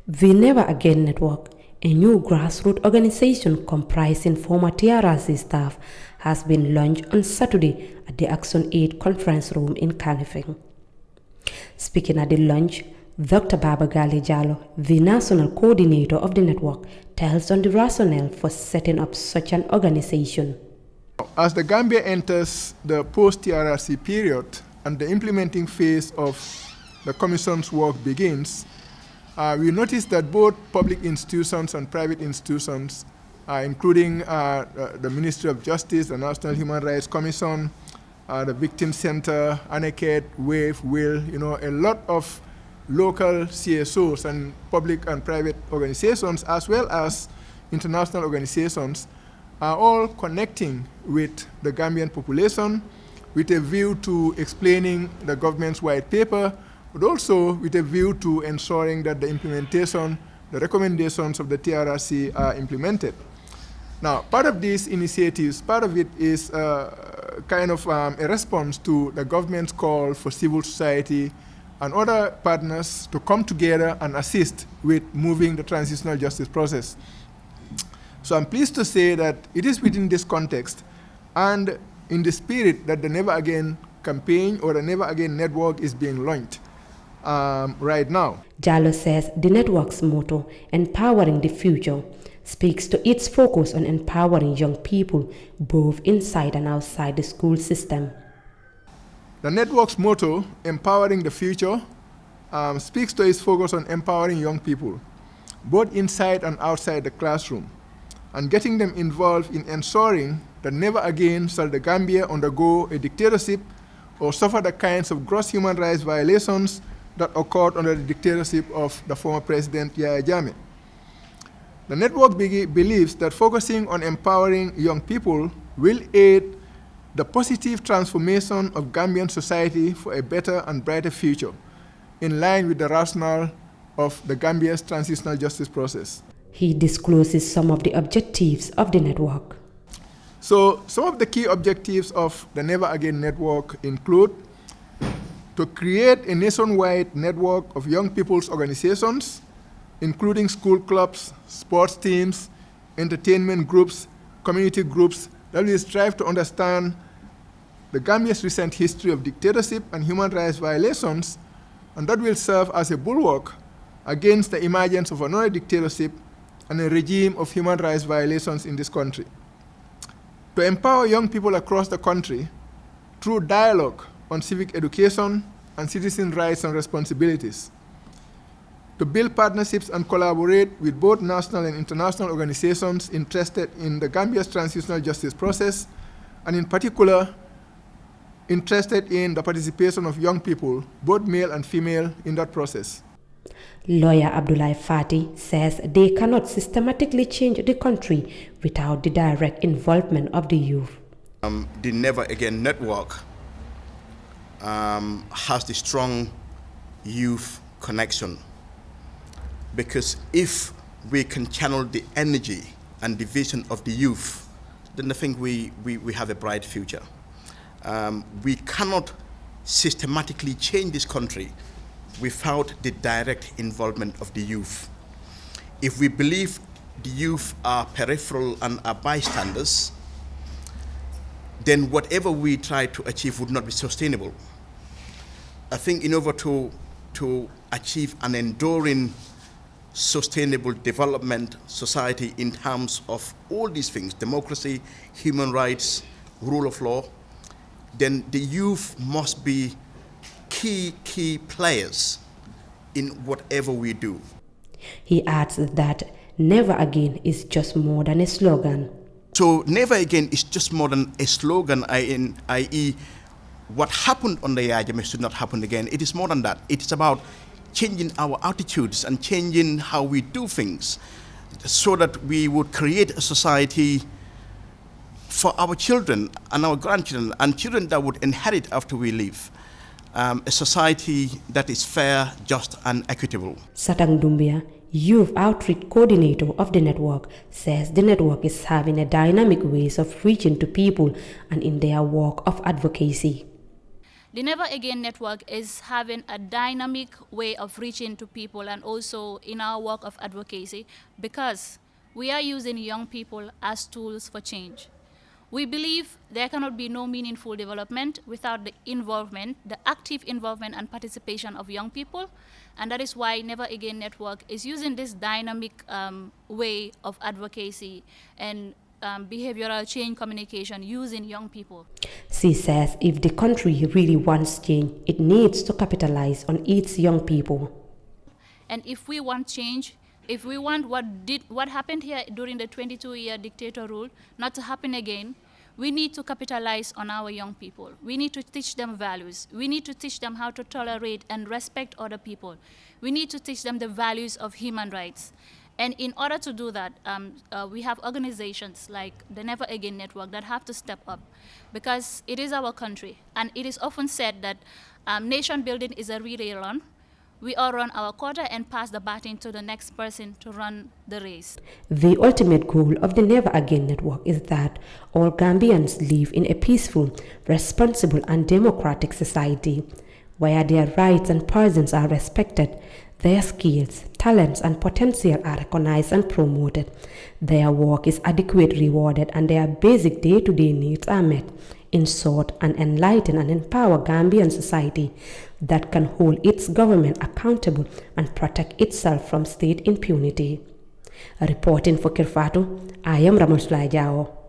The Never Again Network, a new grassroots organization comprising former TRRC staff, has been launched on Saturday at the Action Aid Conference Room in Kanifing. Speaking at the launch, Dr. Babagali Jallo, the national coordinator of the network, tells on the rationale for setting up such an organization. As the Gambia enters the post-TRRC period and the implementing phase of the Commission's work begins, we noticed that both public institutions and private institutions, including the Ministry of Justice, the National Human Rights Commission, the Victim Center, ANECED, WAVE, WILL, a lot of local CSOs and public and private organizations, as well as international organizations, are all connecting with the Gambian population with a view to explaining the government's white paper, but also with a view to ensuring that the implementation, the recommendations of the TRRC are implemented. Now, part of these initiatives, part of it is kind of a response to the government's call for civil society and other partners to come together and assist with moving the transitional justice process. So I'm pleased to say that it is within this context and in the spirit that the Never Again campaign or the Never Again network is being launched right now. Jallo says the network's motto, Empowering the Future, speaks to its focus on empowering young people both inside and outside the school system. The network's motto, Empowering the Future, speaks to its focus on empowering young people, both inside and outside the classroom, and getting them involved in ensuring that never again shall the Gambia undergo a dictatorship or suffer the kinds of gross human rights violations that occurred under the dictatorship of the former President Yahya Jammeh. The network believes that focusing on empowering young people will aid the positive transformation of Gambian society for a better and brighter future, in line with the rationale of the Gambia's transitional justice process. He discloses some of the objectives of the network. So some of the key objectives of the Never Again network include to create a nationwide network of young people's organizations, including school clubs, sports teams, entertainment groups, community groups, that will strive to understand the Gambia's recent history of dictatorship and human rights violations, and that will serve as a bulwark against the emergence of another dictatorship and a regime of human rights violations in this country. To empower young people across the country through dialogue on civic education and citizen rights and responsibilities. To build partnerships and collaborate with both national and international organizations interested in the Gambia's transitional justice process, and in particular, interested in the participation of young people, both male and female, in that process. Lawyer Abdullahi Fatou says they cannot systematically change the country without the direct involvement of the youth. The Never Again network has the strong youth connection, because if we can channel the energy and the vision of the youth, then I think we have a bright future. We cannot systematically change this country without the direct involvement of the youth. If we believe the youth are peripheral and are bystanders, then whatever we try to achieve would not be sustainable. I think in order to achieve an enduring, sustainable development society in terms of all these things, democracy, human rights, rule of law, then the youth must be key players in whatever we do. He adds that Never Again is just more than a slogan. So Never Again is just more than a slogan, i.e. what happened on the Yahya Jammeh should not happen again. It is more than that. It is about changing our attitudes and changing how we do things so that we would create a society for our children and our grandchildren and children that would inherit after we leave. A society that is fair, just, and equitable. Satang Dumbia, Youth Outreach Coordinator of the network, says the network is having a dynamic ways of reaching to people and in their work of advocacy. The Never Again Network is having a dynamic way of reaching to people and also in our work of advocacy because we are using young people as tools for change. We believe there cannot be no meaningful development without the involvement, the active involvement and participation of young people. And that is why Never Again Network is using this dynamic way of advocacy and behavioral change communication using young people. She says if the country really wants change, it needs to capitalize on its young people. And if we want change, if we want what happened here during the 22-year dictator rule not to happen again, we need to capitalize on our young people. We need to teach them values. We need to teach them how to tolerate and respect other people. We need to teach them the values of human rights. And in order to do that, we have organizations like the Never Again Network that have to step up because it is our country. And it is often said that nation building is a relay run. We all run our quarter and pass the baton to the next person to run the race. The ultimate goal of the Never Again Network is that all Gambians live in a peaceful, responsible and democratic society where their rights and persons are respected, their skills, talents and potential are recognized and promoted, their work is adequately rewarded and their basic day-to-day needs are met. In short, an enlightened and empowered Gambian society that can hold its government accountable and protect itself from state impunity. Reporting for Kerr Fatou, I am Ramon Sulai Jao.